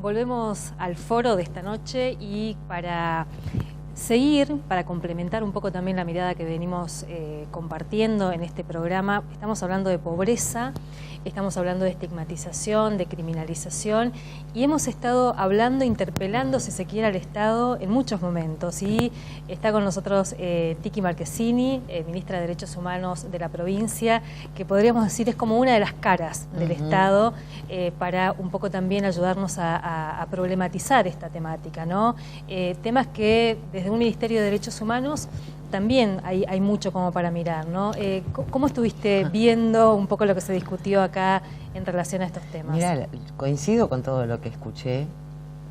volvemos al foro de esta noche y para seguir, para complementar un poco también la mirada que venimos compartiendo en este programa, estamos hablando de pobreza, estamos hablando de estigmatización, de criminalización y hemos estado hablando, interpelando, si se quiere, al Estado en muchos momentos. Y está con nosotros Tiki Marchesini, ministra de Derechos Humanos de la provincia, que podríamos decir es como una de las caras del Estado para un poco también ayudarnos a problematizar esta temática, ¿no? Temas que desde un Ministerio de Derechos Humanos también hay mucho como para mirar, ¿no? ¿Cómo estuviste viendo un poco lo que se discutió acá en relación a estos temas? Mira, coincido con todo lo que escuché,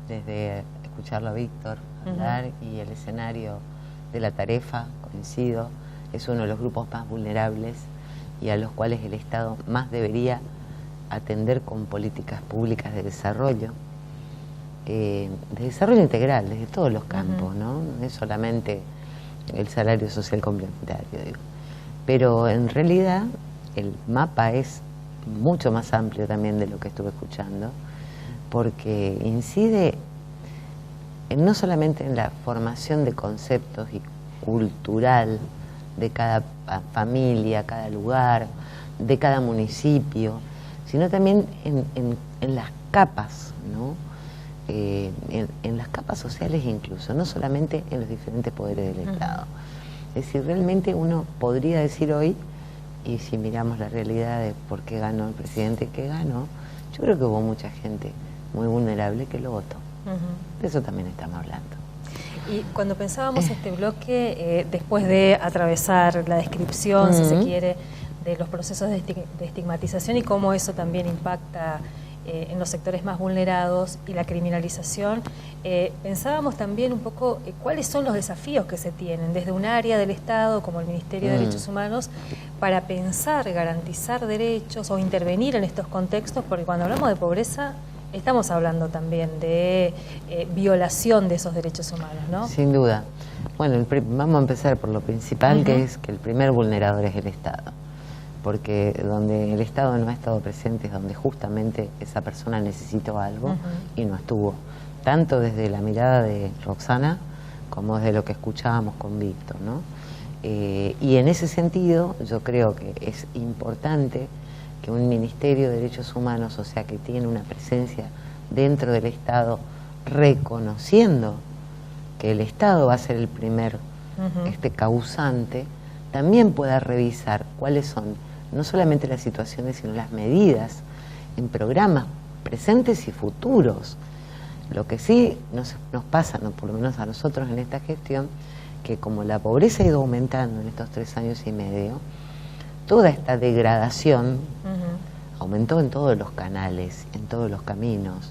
desde escucharlo a Víctor hablar y el escenario de la Tarefa, coincido, es uno de los grupos más vulnerables y a los cuales el Estado más debería atender con políticas públicas de desarrollo integral, desde todos los campos, ¿no? No es solamente el salario social complementario, digo. Pero en realidad el mapa es mucho más amplio también de lo que estuve escuchando, porque incide no solamente en la formación de conceptos y cultural de cada familia, cada lugar, de cada municipio, sino también en las capas, ¿no? En las capas sociales incluso, no solamente en los diferentes poderes del Estado. Es decir, realmente uno podría decir hoy, y si miramos la realidad de por qué ganó el presidente que ganó, yo creo que hubo mucha gente muy vulnerable que lo votó. De eso también estamos hablando. Y cuando pensábamos este bloque, después de atravesar la descripción, si se quiere, de los procesos de estigmatización y cómo eso también impacta en los sectores más vulnerados y la criminalización, pensábamos también un poco cuáles son los desafíos que se tienen desde un área del Estado como el Ministerio de Derechos Humanos para pensar, garantizar derechos o intervenir en estos contextos, porque cuando hablamos de pobreza estamos hablando también de violación de esos derechos humanos, ¿no? Sin duda. Bueno, vamos a empezar por lo principal, que es que el primer vulnerador es el Estado. Porque donde el Estado no ha estado presente es donde justamente esa persona necesitó algo y no estuvo. Tanto desde la mirada de Roxana como desde lo que escuchábamos con Víctor, ¿no? Y en ese sentido yo creo que es importante que un Ministerio de Derechos Humanos, o sea, que tiene una presencia dentro del Estado, reconociendo que el Estado va a ser el primer causante, también pueda revisar cuáles son no solamente las situaciones, sino las medidas en programas presentes y futuros. Lo que sí nos pasa, ¿no? Por lo menos a nosotros en esta gestión, que como la pobreza ha ido aumentando en estos 3 años y medio, toda esta degradación aumentó en todos los canales, en todos los caminos,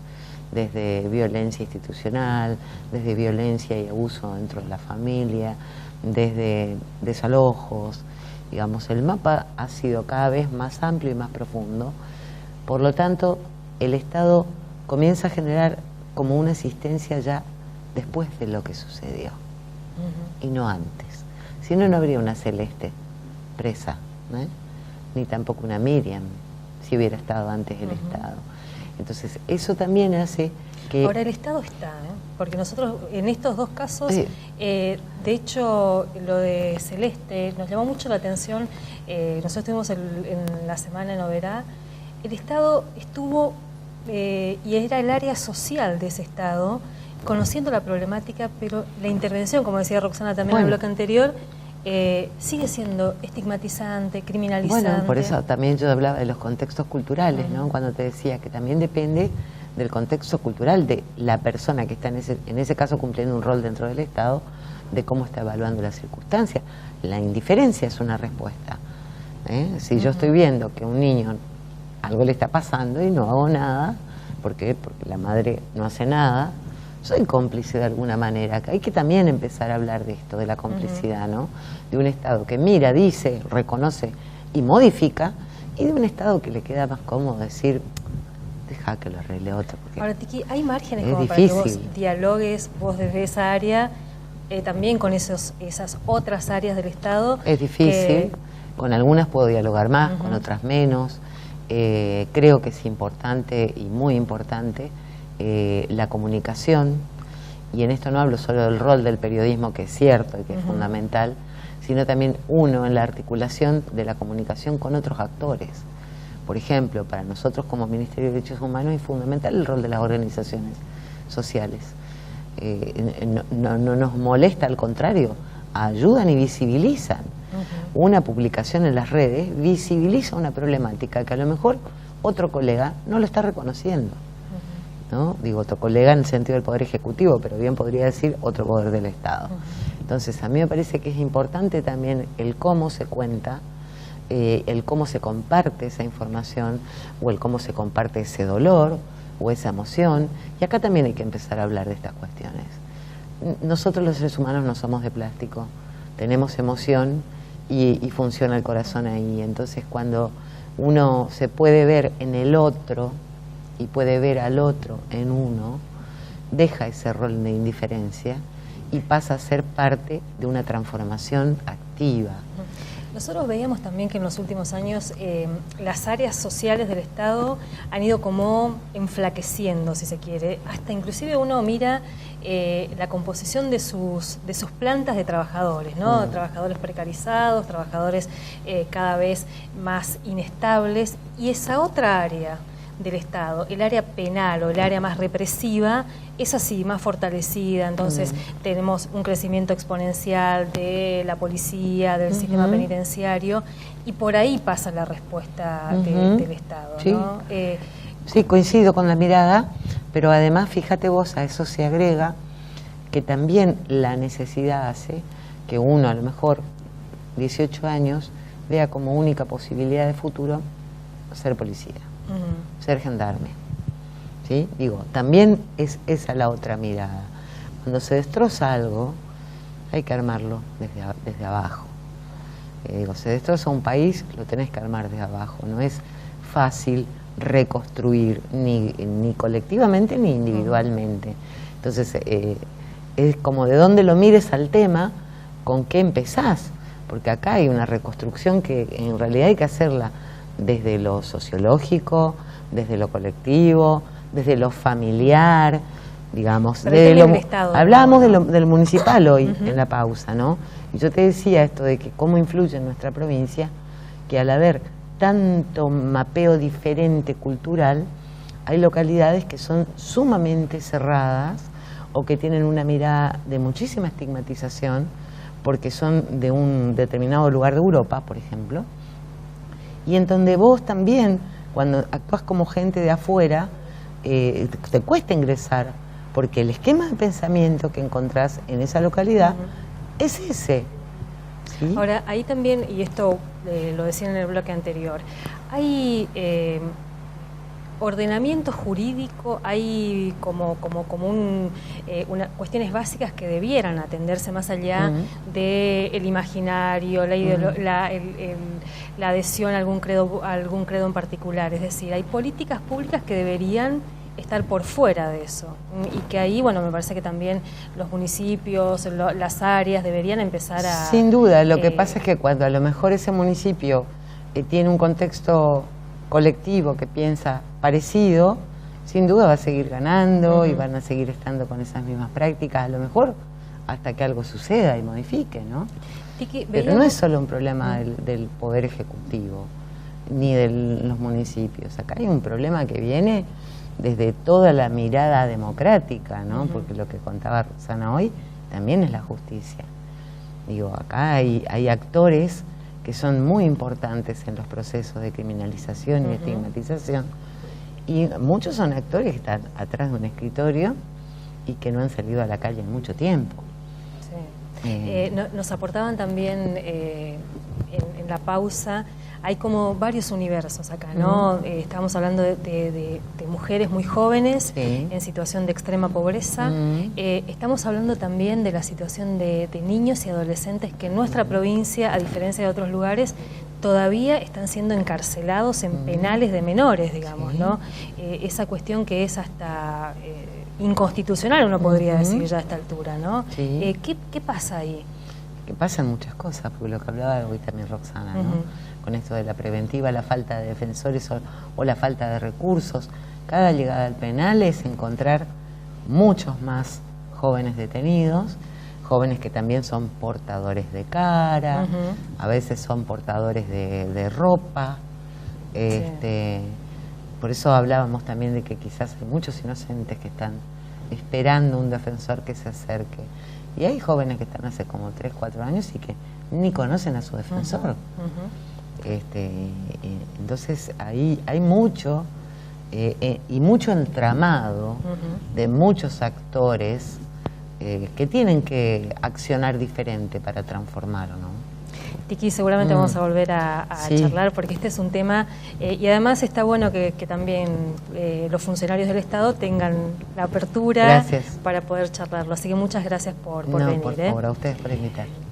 desde violencia institucional, desde violencia y abuso dentro de la familia, desde desalojos. Digamos, el mapa ha sido cada vez más amplio y más profundo. Por lo tanto, el Estado comienza a generar como una asistencia ya después de lo que sucedió y no antes. Si no, no habría una Celeste presa, ¿no? Ni tampoco una Miriam, si hubiera estado antes el Estado. Entonces, eso también hace que... Ahora, el Estado está, porque nosotros en estos dos casos, de hecho, lo de Celeste nos llamó mucho la atención. Nosotros estuvimos en la semana en Oberá, el Estado estuvo, y era el área social de ese Estado, conociendo la problemática, pero la intervención, como decía Roxana también en el bloque anterior, sigue siendo estigmatizante, criminalizante. Bueno, por eso también yo hablaba de los contextos culturales, ¿no? Cuando te decía que también depende del contexto cultural de la persona que está en ese caso cumpliendo un rol dentro del Estado, de cómo está evaluando las circunstancias. La indiferencia es una respuesta. Si yo estoy viendo que a un niño algo le está pasando y no hago nada, ¿por qué? Porque la madre no hace nada, soy cómplice de alguna manera. Hay que también empezar a hablar de esto, de la complicidad, ¿no? De un Estado que mira, dice, reconoce y modifica, y de un Estado que le queda más cómodo decir, deja que lo arregle otro. Ahora, Tiki, ¿hay márgenes como para que vos dialogues vos desde esa área también con esas otras áreas del Estado? Es difícil, con algunas puedo dialogar más, con otras menos. Creo que es importante y muy importante la comunicación, y en esto no hablo solo del rol del periodismo, que es cierto y que es fundamental, sino también uno en la articulación de la comunicación con otros actores. Por ejemplo, para nosotros como Ministerio de Derechos Humanos es fundamental el rol de las organizaciones sociales. No nos molesta, al contrario, ayudan y visibilizan. Una publicación en las redes visibiliza una problemática que a lo mejor otro colega no lo está reconociendo, ¿no? Digo otro colega en el sentido del Poder Ejecutivo, pero bien podría decir otro poder del Estado. Entonces a mí me parece que es importante también el cómo se cuenta, el cómo se comparte esa información, o el cómo se comparte ese dolor o esa emoción, y acá también hay que empezar a hablar de estas cuestiones. Nosotros los seres humanos no somos de plástico, tenemos emoción y funciona el corazón ahí. Entonces cuando uno se puede ver en el otro y puede ver al otro en uno, deja ese rol de indiferencia y pasa a ser parte de una transformación activa. Nosotros veíamos también que en los últimos años las áreas sociales del Estado han ido como enflaqueciendo, si se quiere. Hasta inclusive uno mira la composición de sus plantas de trabajadores, ¿no? Trabajadores precarizados, trabajadores cada vez más inestables, y esa otra área del Estado, el área penal o el área más represiva, es así, más fortalecida. Entonces tenemos un crecimiento exponencial de la policía, del sistema penitenciario, y por ahí pasa la respuesta del Estado, sí. ¿no? Sí, coincido con la mirada, pero además fíjate vos, a eso se agrega que también la necesidad hace que uno, a lo mejor 18 años, vea como única posibilidad de futuro ser policía, ser gendarme, ¿sí? Digo, también es esa la otra mirada. Cuando se destroza algo, hay que armarlo desde abajo. Digo, se destroza un país, lo tenés que armar desde abajo. No es fácil reconstruir ni colectivamente ni individualmente. Entonces, es como de dónde lo mires al tema, con qué empezás, porque acá hay una reconstrucción que en realidad hay que hacerla desde lo sociológico, desde lo colectivo, desde lo familiar, digamos. Hablábamos del municipal hoy en la pausa, ¿no? Y yo te decía esto de que cómo influye en nuestra provincia, que al haber tanto mapeo diferente cultural, hay localidades que son sumamente cerradas o que tienen una mirada de muchísima estigmatización porque son de un determinado lugar de Europa, por ejemplo, y en donde vos también, cuando actúas como gente de afuera, te cuesta ingresar, porque el esquema de pensamiento que encontrás en esa localidad es ese. ¿Sí? Ahora, ahí también, y esto lo decía en el bloque anterior, hay ordenamiento jurídico, hay como cuestiones básicas que debieran atenderse más allá del imaginario, la adhesión a algún credo en particular. Es decir, hay políticas públicas que deberían estar por fuera de eso, y que ahí, bueno, me parece que también los municipios, las áreas deberían empezar a... Sin duda, lo que pasa es que cuando a lo mejor ese municipio tiene un contexto colectivo que piensa parecido, sin duda va a seguir ganando y van a seguir estando con esas mismas prácticas, a lo mejor hasta que algo suceda y modifique, ¿no? Pero no es solo un problema del Poder Ejecutivo ni de los municipios. Acá hay un problema que viene desde toda la mirada democrática, ¿no? Porque lo que contaba Roxana hoy también es la justicia. Digo, acá hay actores que son muy importantes en los procesos de criminalización y estigmatización, y muchos son actores que están atrás de un escritorio y que no han salido a la calle en mucho tiempo. Sí. Nos aportaban también en la pausa, hay como varios universos acá, ¿no? Estamos hablando de mujeres muy jóvenes en situación de extrema pobreza. Estamos hablando también de la situación de niños y adolescentes que en nuestra provincia, a diferencia de otros lugares, todavía están siendo encarcelados en penales de menores, digamos, ¿no? Esa cuestión que es hasta inconstitucional, uno podría decir ya a esta altura, ¿no? ¿Qué pasa ahí? que pasan muchas cosas, porque lo que hablaba hoy también Roxana, ¿no? Con esto de la preventiva, la falta de defensores o la falta de recursos. Cada llegada al penal es encontrar muchos más jóvenes detenidos, jóvenes que también son portadores de cara, a veces son portadores de ropa. Por eso hablábamos también de que quizás hay muchos inocentes que están esperando un defensor que se acerque. Y hay jóvenes que están hace como 3, 4 años y que ni conocen a su defensor. Entonces ahí hay mucho y mucho entramado de muchos actores que tienen que accionar diferente para transformar, ¿no? Tiki, seguramente vamos a volver a charlar, porque este es un tema, y además está bueno que también los funcionarios del Estado tengan la apertura para poder charlarlo. Así que muchas gracias por venir. Por favor, a ustedes por invitar.